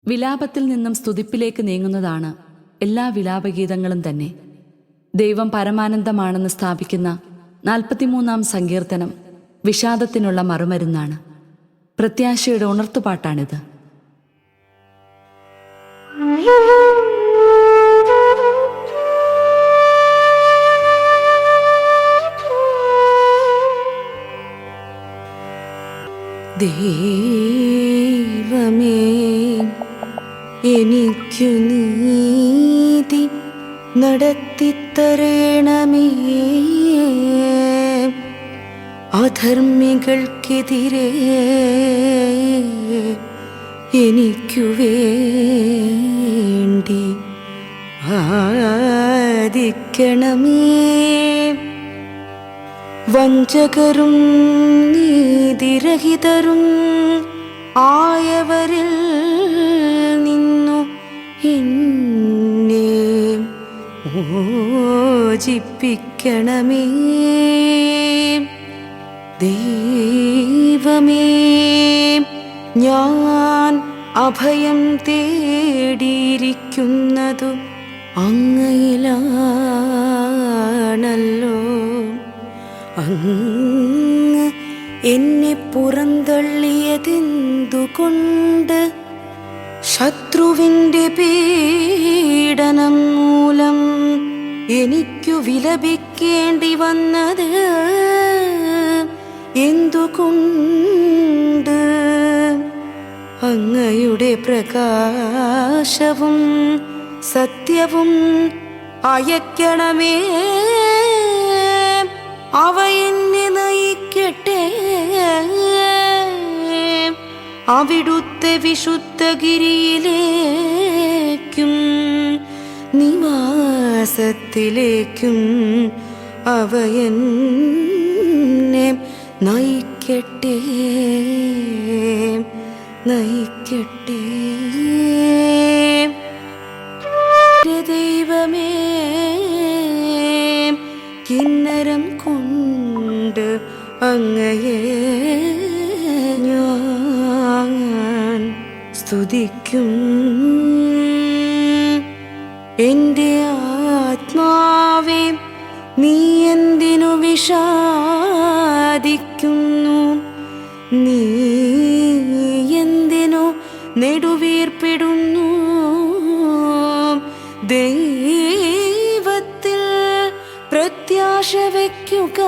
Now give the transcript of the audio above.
വിലാപത്തിൽ നിന്നും സ്തുതിപ്പിലേക്ക് നീങ്ങുന്നതാണ് എല്ലാ വിലാപഗീതങ്ങളും തന്നെ. ദൈവം പരമാനന്ദമാണെന്ന് സ്ഥാപിക്കുന്ന 43-ാം സങ്കീർത്തനം വിഷാദത്തിനുള്ള മറുമരുന്നാണ്. പ്രത്യാശയുടെ ഉണർത്തുപാട്ടാണിത്. ദൈവമേ, എനിക്കു നീതി നടത്തിത്തരേണമേ. അധർമ്മികൾക്കെതിരെ എനിക്കു വേണ്ടി വാദിക്കണമേ. വഞ്ചകരും നീതിരഹിതരും ആയവരിൽ നിന്നു എന്നെ മോചിപ്പിക്കണമേ. ദൈവമേ, ഞാൻ അഭയം തേടിയിരിക്കുന്നതു അങ്ങയിലാണല്ലോ. അങ്ങ് എന്നെ പുറന്തള്ളിയതെന്തുകൊണ്ട്? ശത്രുവിൻ്റെ പീഡനം മൂലം എനിക്കു വിലപിക്കേണ്ടി വന്നത് എന്തുകൊണ്ട്? അങ്ങയുടെ പ്രകാശവും സത്യവും അയക്കണമേ. അവ എന്നെ നയിക്കട്ടെ. അവിടുത്തെ വിശുദ്ധഗിരിയിലേക്കും നിവാസത്തിലേക്കും അവ എന്നെ നയിക്കട്ടെ. നയിക്കട്ടെ. ദൈവമേ, കിന്നരം കൊണ്ട് അങ്ങയെ ഞാൻ സ്തുതിക്കും. എൻ്റെ ആത്മാവേ, നീ എന്തിനു വിഷാദിക്കുന്നു? നീ എന്തിനു നെടുവീർപ്പിടുന്നു? ദൈവത്തിൽ പ്രത്യാശ വയ്ക്കുക.